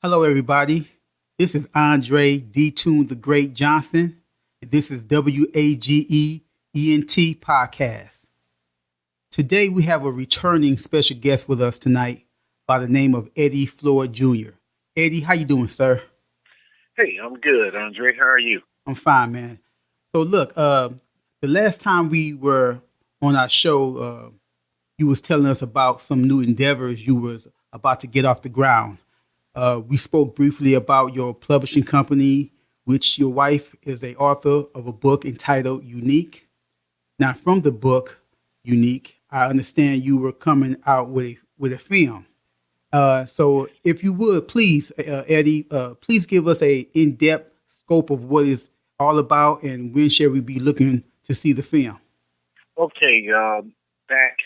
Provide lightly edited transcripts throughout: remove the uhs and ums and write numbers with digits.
Hello, everybody. This is Andre D. Tune the Great Johnson. And this is W.A.G.E. ENT Podcast. Today, we have a returning special guest with us tonight by the name of Eddie Floyd Jr. Eddie, how you doing, sir? Hey, I'm good, Andre. How are you? I'm fine, man. So, look, the last time we were on our show, you was telling us about some new endeavors you was about to get off the ground. We spoke briefly about your publishing company, which your wife is a author of a book entitled Unique. Now, from the book Unique, I understand you were coming out with a film. So, if you would, please, Eddie, please give us a in-depth scope of what it's all about and when shall we be looking to see the film. Okay, back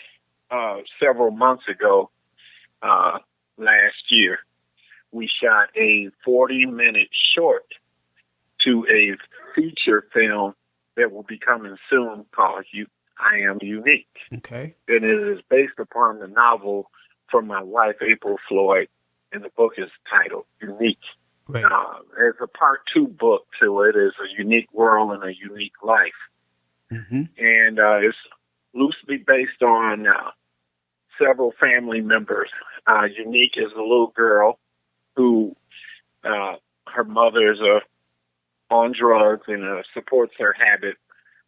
several months ago, last year, we shot a 40-minute short to a feature film that will be coming soon called I Am Unique. Okay. And it is based upon the novel from my wife, April Floyd, and the book is titled Unique. Great. There's a part 2 book to it. It's a unique world and a unique life. Mm-hmm. And it's loosely based on several family members. Unique is a little girl who her mother is on drugs and supports her habit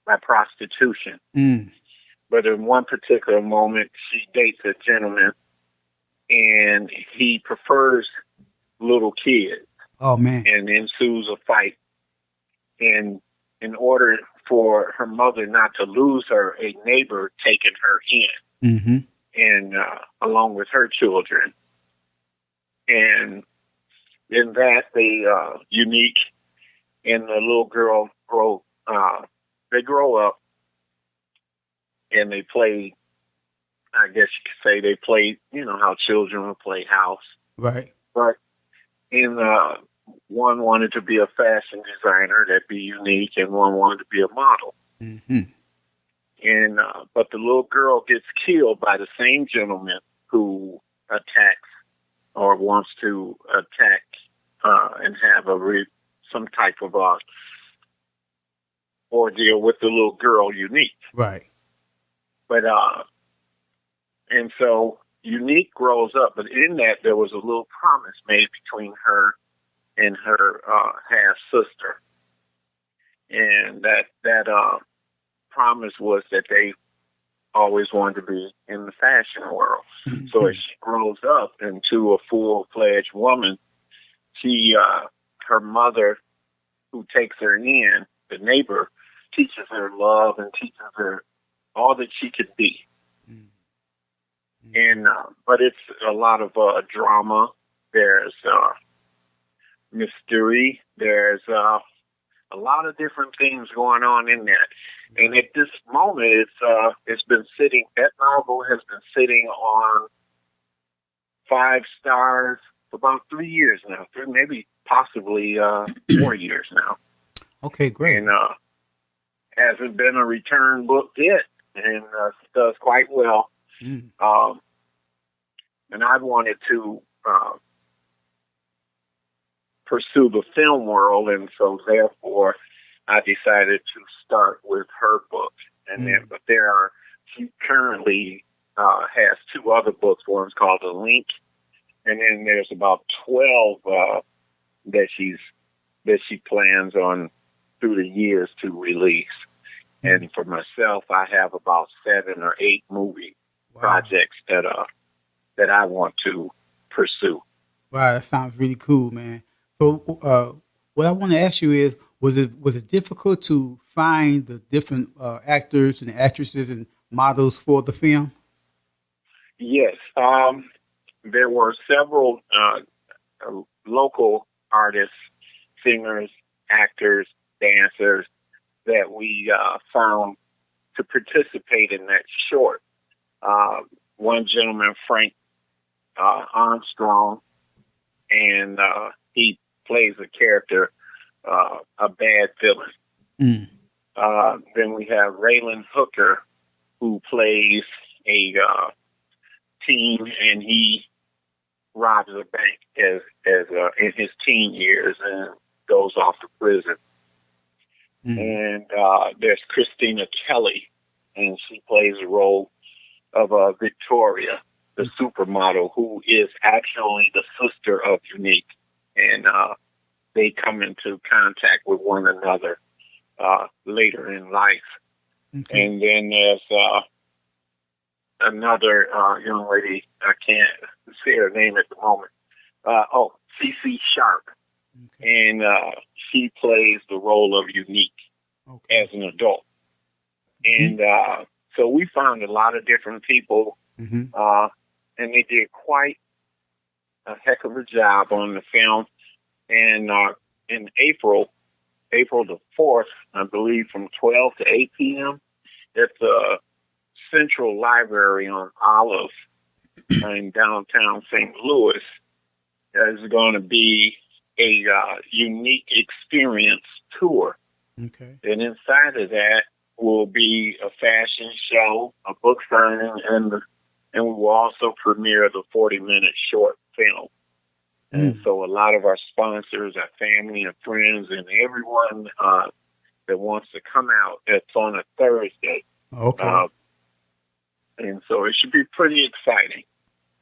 by prostitution. Mm. But in one particular moment, she dates a gentleman, and he prefers little kids. Oh, man. And ensues a fight. And in order for her mother not to lose her, a neighbor taken her in, Mm-hmm. and along with her children. And in that, they Unique and the little girl grow up, and they play. I guess you could say they play. You know how children will play house, Right. but in one wanted to be a fashion designer, that'd be Unique, and one wanted to be a model. Mm-hmm. And but the little girl gets killed by the same gentleman who attacks or wants to attack and have some type of ordeal with the little girl Unique. Right. But and so Unique grows up, but in that there was a little promise made between her and her half sister, and that promise was that they always wanted to be in the fashion world. Mm-hmm. So as she grows up into a full-fledged woman, her mother, who takes her in, the neighbor, teaches her love and teaches her all that she could be. Mm-hmm. And but it's a lot of drama. There's mystery. There's a lot of different things going on in that. And at this moment, it's been sitting. That novel has been sitting on 5 stars for about 3 years now, maybe possibly 4 years now. Okay, great. And hasn't been a return book yet, and does quite well. Mm. And I wanted to pursue the film world, and so therefore I decided to start with her book. And then, but she currently has 2 other books. One's called The Link, and then there's about 12 that she plans on through the years to release. And for myself, I have about 7 or 8 movie projects that I want to pursue. Wow, that sounds really cool, man. So, what I want to ask you is, was it difficult to find the different actors and actresses and models for the film? Yes, there were several local artists, singers, actors, dancers that we found to participate in that short. One gentleman, Frank Armstrong, and he plays a character, a bad villain. Mm. Then we have Raylan Hooker, who plays a teen, and he robs a bank as in his teen years and goes off to prison. And there's Christina Kelly, and she plays the role of Victoria, the supermodel, who is actually the sister of Unique. And they come into contact with one another later in life. Okay. And then there's another young lady, I can't say her name at the moment. CC Sharp. Okay. And she plays the role of Unique as an adult. And so we found a lot of different people, and they did quite a heck of a job on the film. And in April the 4th, I believe, from 12 to 8 p.m., at the Central Library on Olive in downtown St. Louis, is going to be a Unique experience tour. Okay. And inside of that will be a fashion show, a book signing, and we will also premiere the 40-minute short film. And so a lot of our sponsors, our family and friends, and everyone that wants to come out, it's on a Thursday. Okay. And so it should be pretty exciting.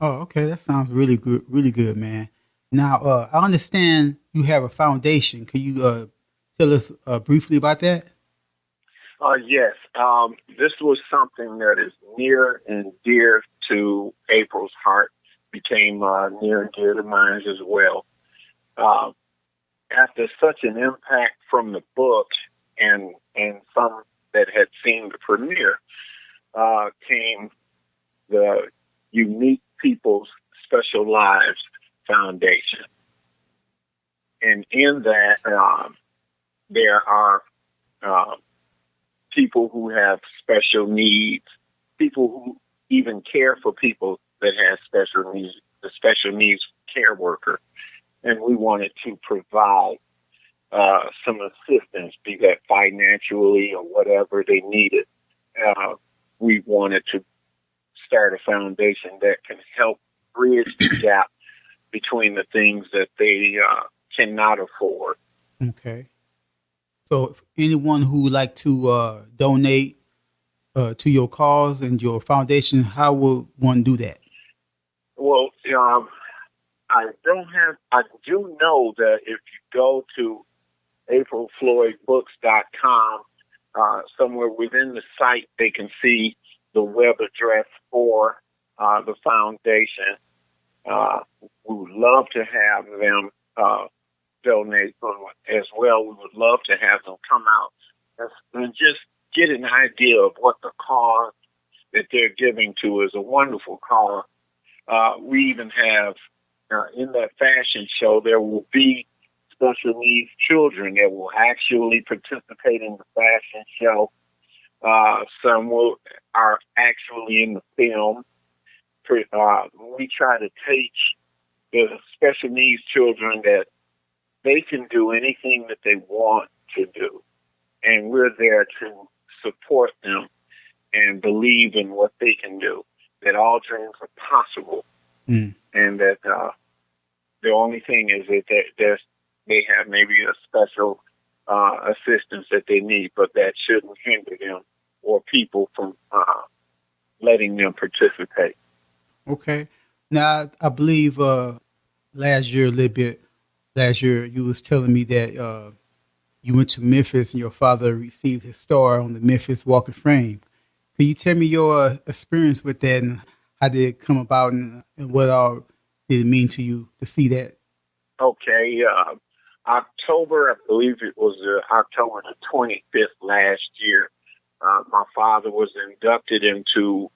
Oh, okay. That sounds really good, man. Now, I understand you have a foundation. Can you tell us briefly about that? Yes. This was something that is near and dear to April's heart, became near and dear to mine as well. After such an impact from the book and some that had seen the premiere, came the Unique People's Special Lives Foundation. And in that, there are people who have special needs, people who even care for people that have special needs, the special needs care worker. And we wanted to provide some assistance, be that financially or whatever they needed. We wanted to start a foundation that can help bridge the gap between the things that they cannot afford. Okay. So if anyone who would like to donate to your cause and your foundation, how will one do that? Well, I do know that if you go to aprilfloydbooks.com, somewhere within the site, they can see the web address for the foundation. We would love to have them donate as well. We would love to have them come out and just get an idea of what the cause that they're giving to is. A wonderful cause. We even have in that fashion show, there will be special needs children that will actually participate in the fashion show. Some are actually in the film. We try to teach the special needs children that they can do anything that they want to do. And we're there to support them and believe in what they can do, that all dreams are possible. And that the only thing is that they have maybe a special assistance that they need, but that shouldn't hinder them or people from letting them participate. Okay. Now, I believe last year you was telling me that you went to Memphis and your father received his star on the Memphis Walk of Fame. Can you tell me your experience with that and how did it come about and what all did it mean to you to see that? Okay. October, I believe it was October the 25th last year, my father was inducted into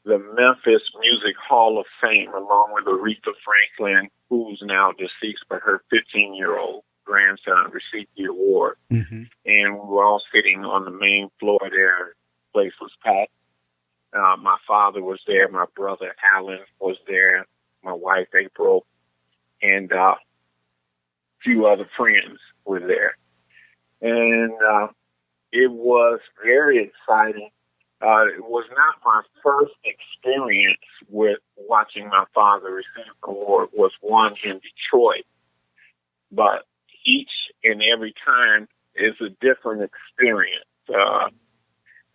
the Memphis Music Hall of Fame along with Aretha Franklin, who's now deceased, but her 15-year-old grandson received the award. And we were all sitting on the main floor there. The place was packed. My father was there. My brother Alan was there. My wife April, and a few other friends were there. And it was very exciting. It was not my first experience with watching my father receive an award. Was one in Detroit, but each and every time is a different experience.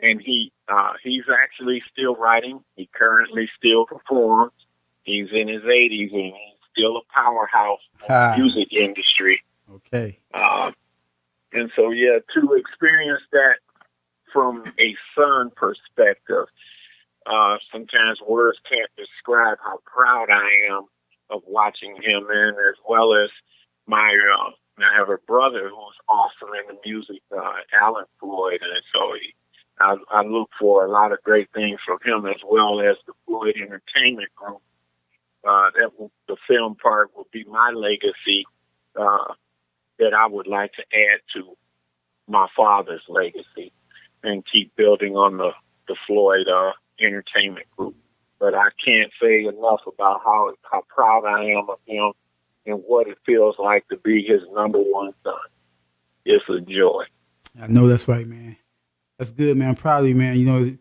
And he's actually still writing. He currently still performs. He's in his 80s and he's still a powerhouse in the music industry. Okay. And so, yeah, to experience that from a son perspective, sometimes words can't describe how proud I am of watching him, and as well as I have a brother who's awesome in the music, Alan Floyd, and so I look for a lot of great things from him, as well as the Floyd Entertainment Group. The film part will be my legacy that I would like to add to my father's legacy and keep building on the Floyd Entertainment Group. But I can't say enough about how proud I am of him and what it feels like to be his number one son. It's a joy. I know that's right, man. That's good, man. I'm proud of you, man. You know,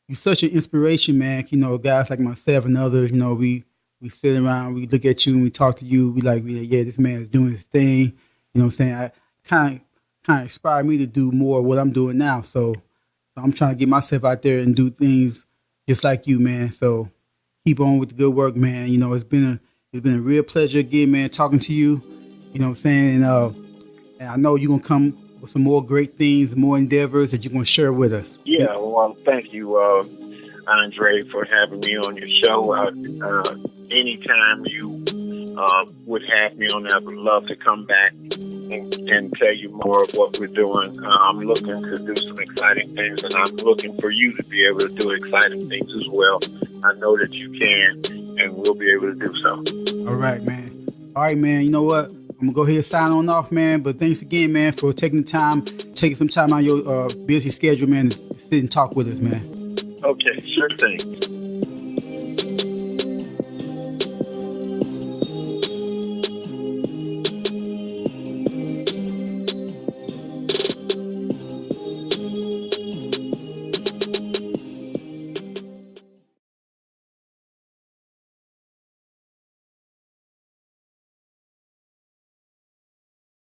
you're such an inspiration, man. You know, guys like myself and others, you know, we sit around, we look at you and we talk to you. We like, yeah, this man is doing his thing. You know what I'm saying? I kind of inspired me to do more of what I'm doing now. So I'm trying to get myself out there and do things just like you, man. So keep on with the good work, man. You know, it's been a real pleasure again, man, talking to you. You know what I'm saying? And I know you're going to come with some more great things, more endeavors that you're going to share with us. Yeah, well, thank you, Andre, for having me on your show. Anytime you would have me on, I would love to come back and tell you more of what we're doing. I'm looking to do some exciting things, and I'm looking for you to be able to do exciting things as well. I know that you can, and we'll be able to do so. All right, man. All right, man. You know what? I'm going to go ahead and sign on off, man. But thanks again, man, for taking some time out of your busy schedule, man, to sit and talk with us, man. Okay, sure thing.